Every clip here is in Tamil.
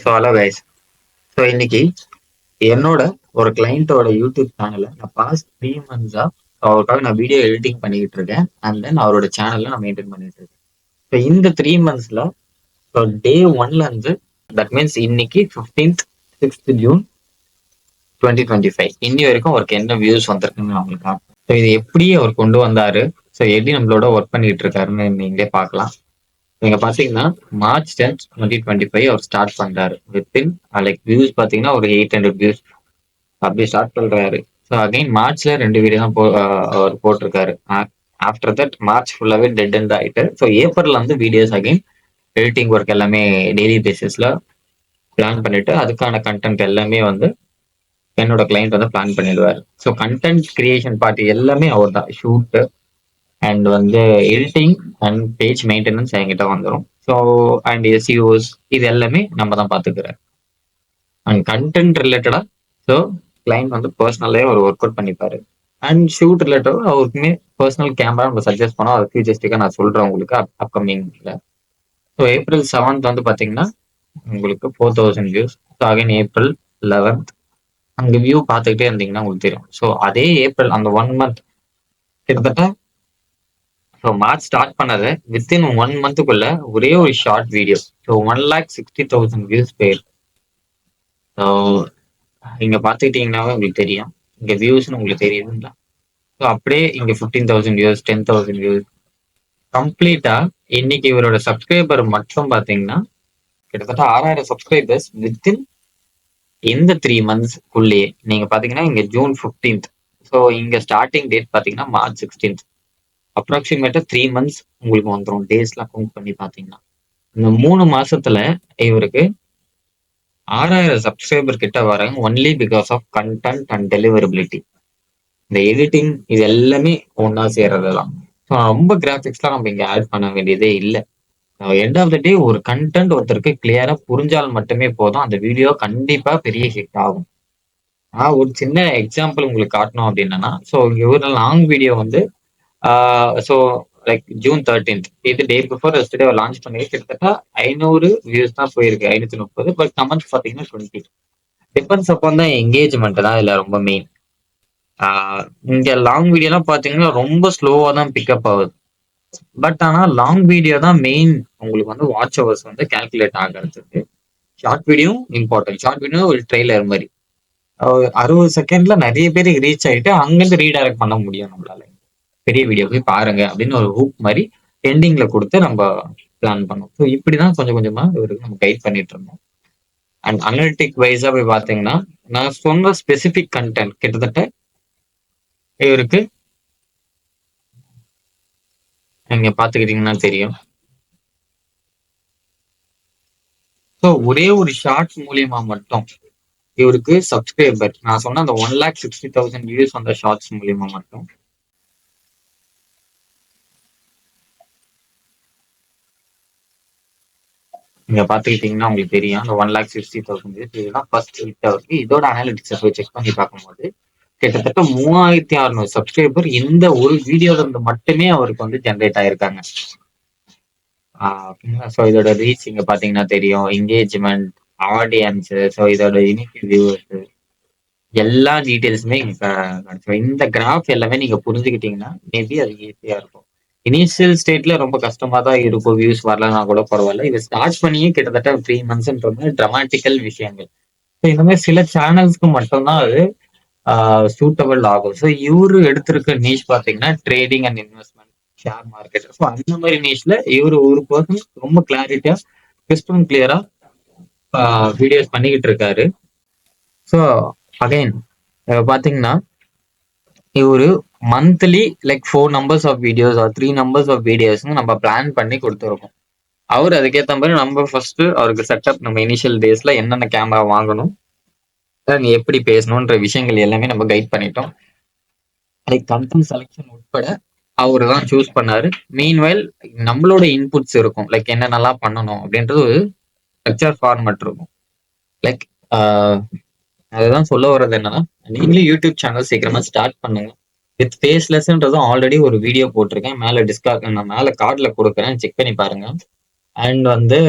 So hello guys. ஸோ இன்னைக்கு என்னோட ஒரு கிளைண்ட்டோட யூடியூப் சேனலை நான் பாஸ்ட் 3 months அவருக்காக நான் வீடியோ எடிட்டிங் பண்ணிக்கிட்டு இருக்கேன். அண்ட் தென் அவரோட சேனல்ல நான் மெயின்டைன் பண்ணிட்டு இருக்கேன். ஸோ இந்த 3 monthsல ஸோ டே 1ல இருந்து தட் மீன்ஸ் இன்னைக்கு 15th 6th ஜூன் 2025 இன்னி வரைக்கும் அவருக்கு என்ன வியூஸ் வந்திருக்குன்னு நான் உங்களுக்கு காட்டுறேன். ஸோ இது எப்படி அவர் கொண்டு வந்தாரு, ஸோ எப்படி நம்மளோட ஒர்க் பண்ணிட்டு இருக்காருன்னு நீங்களே பார்க்கலாம். நீங்க பாத்தீங்கன்னா மார்ச் 10th 2025 அவர் ஸ்டார்ட் பண்றாரு. வித்தின் லைக் வியூஸ் பாத்தீங்கன்னா ஒரு 800 வியூஸ் அப்படி ஸ்டார்ட் பண்றாரு. ஸோ அகைன் மார்ச்ல 2 வீடியோ தான் அவர் போட்டிருக்காரு. ஆஃப்டர் தட் மார்ச் ஃபுல்லாவே டெட் அண்ட் ஆயிட்டு. ஸோ ஏப்ரல்ல வந்து வீடியோஸ் அகைன் எடிட்டிங் ஒர்க் எல்லாமே டெய்லி பேசிஸ்ல பிளான் பண்ணிட்டு அதுக்கான கண்டென்ட் எல்லாமே வந்து என்னோட கிளைண்ட் வந்து பிளான் பண்ணிடுவாரு. ஸோ கண்டென்ட் கிரியேஷன் பார்ட் எல்லாமே அவர் தான். ஷூட்டு அண்ட் வந்து எடிட்டிங் அண்ட் பேஜ் மெயின்டெனன்ஸ் என்கிட்ட வந்துடும். ஸோ அண்ட் எஸ்இஓஸ் இது எல்லாமே நம்ம தான் பார்த்துக்கிறேன். அண்ட் கண்டென்ட் ரிலேட்டடா ஸோ கிளைண்ட் வந்து பர்சனலே ஒரு ஒர்க் அவுட் பண்ணிப்பாரு. அண்ட் ஷூட் ரிலேட்டடாக அவருக்குமே பர்சனல் கேமரா நம்ம சஜஸ்ட் பண்ணோம். அது ஃபியூச்சரிஸ்டிக்காக நான் சொல்கிறேன் உங்களுக்கு அப்கமிங்ல. ஸோ ஏப்ரல் 7th வந்து பார்த்தீங்கன்னா உங்களுக்கு 4000 views. So again April 11th அங்கே வியூ பார்த்துக்கிட்டே இருந்தீங்கன்னா உங்களுக்கு தெரியும். ஸோ அதே ஏப்ரல் அந்த 1 month கிட்டத்தட்ட ஸோ மார்ச் ஸ்டார்ட் பண்ணது வித்தின் 1 monthக்குள்ள ஒரே ஒரு ஷார்ட் வீடியோ ஸோ 1,60,000 வியூஸ் போயிருக்கு. ஸோ இங்க பார்த்துக்கிட்டீங்கன்னாவே உங்களுக்கு தெரியும், இங்க வியூஸ்னு உங்களுக்கு தெரியுதுங்களா? ஸோ அப்படியே இங்க 15,000 வியூஸ் 10,000 வியூஸ் கம்ப்ளீட்டா. இன்னைக்கு இவரோட சப்ஸ்கிரைபர் மட்டும் பார்த்தீங்கன்னா கிட்டத்தட்ட 6,000 சப்ஸ்கிரைபர்ஸ் வித்தின் இந்த 3 monthsக்குள்ளேயே. நீங்க பாத்தீங்கன்னா இங்க ஜூன் 15th. ஸோ இங்க ஸ்டார்டிங் டேட் பாத்தீங்கன்னா மார்ச் 16th. அப்ராக்சிமேட்டா 3 months உங்களுக்கு வந்துடும். டேஸ்லாம் கவுண்ட் பண்ணி பாத்தீங்கன்னா இந்த 3 மாசத்துல இவருக்கு 6,000 சப்ஸ்கிரைபர் கிட்ட வராங்க. Only because of content and deliverability. இந்த எடிட்டிங் இது எல்லாமே ஒன்னா சேர்றதுதான். ஸோ ரொம்ப கிராபிக்ஸ்லாம் நம்ம இங்க ஆட் பண்ண வேண்டியதே இல்லை. எண்ட் ஆஃப் த டே ஒரு கண்டென்ட் ஒருத்தருக்கு கிளியரா புரிஞ்சால் மட்டுமே போதும், அந்த வீடியோ கண்டிப்பா பெரிய ஹிட் ஆகும். ஒரு சின்ன எக்ஸாம்பிள் உங்களுக்கு காட்டணும் அப்படின்னா, ஸோ ஒரு லாங் வீடியோ வந்து ஸோ லைக் ஜூன் 13th இது டே பிஃபோர் எஸ்டர்டே லான்ச் பண்ணி கிட்டத்தட்ட 500 வியூஸ் தான் போயிருக்கு. 530. பட் கமெண்ட்ஸ் பார்த்தீங்கன்னா 20. டிபெண்ட்ஸ் அப்பான் தான் என்கேஜ்மெண்ட் தான் இதுல ரொம்ப மெயின். இங்க லாங் வீடியோலாம் பார்த்தீங்கன்னா ரொம்ப ஸ்லோவா தான் பிக்கப் ஆகுது. பட் ஆனா லாங் வீடியோ தான் மெயின். உங்களுக்கு வந்து வாட்ச் ஹவர்ஸ் வந்து கால்குலேட் ஆகிறதுக்கு. Short video important. Short video ஒரு ட்ரெய்லர் மாதிரி 60 செகண்ட்ல நிறைய பேர் ரீச் ஆயிட்டு அங்கிருந்து ரீடைரக்ட் பண்ண முடியும் நம்மளால. பெரிய வீடியோ போய் பாருங்க அப்படின்னு ஒரு ஹூக் மாதிரி எண்டிங்ல கொடுத்து நம்ம பிளான் பண்ணோம். ஸோ இப்படிதான் கொஞ்சம் கொஞ்சமா இவருக்கு நம்ம கைட் பண்ணிட்டு இருந்தோம். அண்ட் அனலிட்டிக் வைஸா போய் பார்த்தீங்கன்னா நான் சொன்ன ஸ்பெசிபிக் கண்டென்ட் கிட்டத்தட்ட இவருக்கு நீங்க பாத்துக்கிட்டீங்கன்னா தெரியும். ஸோ ஒரே ஒரு ஷார்ட்ஸ் மூலியமா மட்டும் இவருக்கு சப்ஸ்கிரைபர் நான் சொன்ன அந்த 1,60,000 வியூஸ் அந்த ஷார்ட்ஸ் மூலியமா மட்டும் நீங்க பாத்துக்கிட்டீங்கன்னா உங்களுக்கு தெரியும். அந்த 1,60,000 வியூஸ் இதுதான் ஃபர்ஸ்ட் ஹிட் அவருக்கு. இதோட அனாலிட்டிக்ஸை போய் செக் பண்ணி பார்க்கும்போது கிட்டத்தட்ட 3,600 சப்ஸ்கிரைபர் இந்த ஒரு வீடியோல இருந்து மட்டுமே அவருக்கு வந்து ஜென்ரேட் ஆயிருக்காங்க. ஸோ இதோட ரீச் இங்க பாத்தீங்கன்னா தெரியும், என்கேஜ்மெண்ட், ஆடியன்ஸ், ஸோ இதோட யூனிக் வியூவர்ஸ் எல்லா டீடைல்ஸுமே இங்க கிடைச்சிடும். இந்த கிராஃப் எல்லாமே நீங்க புரிஞ்சுக்கிட்டீங்கன்னா மேபி அது ஈஸியா இருக்கும். இனிஷியல் ஸ்டேட்ல ரொம்ப கஷ்டமா தான் இருக்கும், வியூஸ் வரலன்னா கூட பரவாயில்ல. இதை ஸ்டார்ட் பண்ணியே கிட்டத்தட்ட 3 monthsன்றது டிராமாட்டிக்கல் விஷயங்கள். ஸோ இந்த மாதிரி சில சேனல்ஸ்க்கு மட்டும்தான் அது சூட்டபிள் ஆகும். ஸோ இவரு எடுத்திருக்க நீஷ் பாத்தீங்கன்னா trading and investment, share market. So அந்த மாதிரி நீஷ்ல இவரு ஒரு பர்சன் ரொம்ப கிளாரிட்டியா கிறிஸ்டன் கிளியரா வீடியோஸ் பண்ணிக்கிட்டு இருக்காரு. ஸோ அகைன் பாத்தீங்கன்னா இவரு monthly like 4 numbers of videos or 3 numbers of videos நம்ம பிளான் பண்ணி கொடுத்துருக்கோம். அவர் அதுக்கேற்ற மாதிரி நம்ம ஃபர்ஸ்ட் அவருக்கு செட்டப் நம்ம இனிஷியல் டேஸ்ல என்னென்ன கேமரா வாங்கணும், எப்படி பேசணும்ன்ற விஷயங்கள் எல்லாமே நம்ம கைட் பண்ணிட்டோம். லைக் கண்டென்ட் செலெக்ஷன் உட்பட அவரு தான் சூஸ் பண்ணாரு. மீன்வைல் நம்மளோட இன்புட்ஸ் இருக்கும், லைக் என்னென்னலாம் பண்ணணும் அப்படின்றது ஒரு ஸ்ட்ரக்சர் ஃபார்மட் இருக்கும். லைக் அதுதான் சொல்ல வர்றது என்னன்னா, நீங்களும் யூடியூப் சேனல் சீக்கிரமா ஸ்டார்ட் பண்ணுங்க. வித் ஃபேஸ்லெஸ்ன்றதும் ஆல்ரெடி ஒரு வீடியோ போட்டிருக்கேன். மேல கார்ட்ல கொடுக்குறேன், செக் பண்ணி பாருங்க. அண்ட் வந்து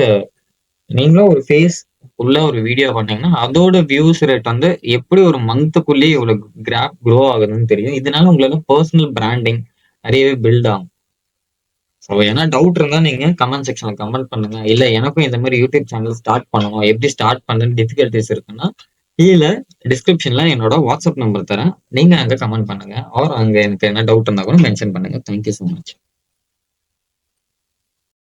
நீங்களும் ஒரு ஃபேஸ் உள்ள ஒரு வீடியோ பண்ணீங்கன்னா, அதோட வியூஸ் ரேட் வந்து எப்படி ஒரு மந்த்துக்குள்ளேயே இவ்வளவு கிராப் குரோ ஆகுதுன்னு தெரியும். இதனால உங்களால பெர்சனல் பிராண்டிங் நெறையவே பில்ட் ஆகும். ஸோ ஏன்னா டவுட் இருந்தா நீங்க கமெண்ட் செக்ஷன்ல கமெண்ட் பண்ணுங்க. இல்ல எனக்கும் இந்த மாரி யூடியூப் சேனல் ஸ்டார்ட் பண்ணணும். எப்படி ஸ்டார்ட் பண்றதுன்னு டிஃபிகல்டீஸ் இருக்குன்னா, கீழ டிஸ்கிரிப்ஷன்ல என்னோட வாட்ஸ்அப் நம்பர் தரேன். நீங்க அங்க கமெண்ட் பண்ணுங்க. ஆர் அங்க எனக்கு என்ன டவுட் இருந்தா கூட மென்ஷன் பண்ணுங்க. Thank you so much.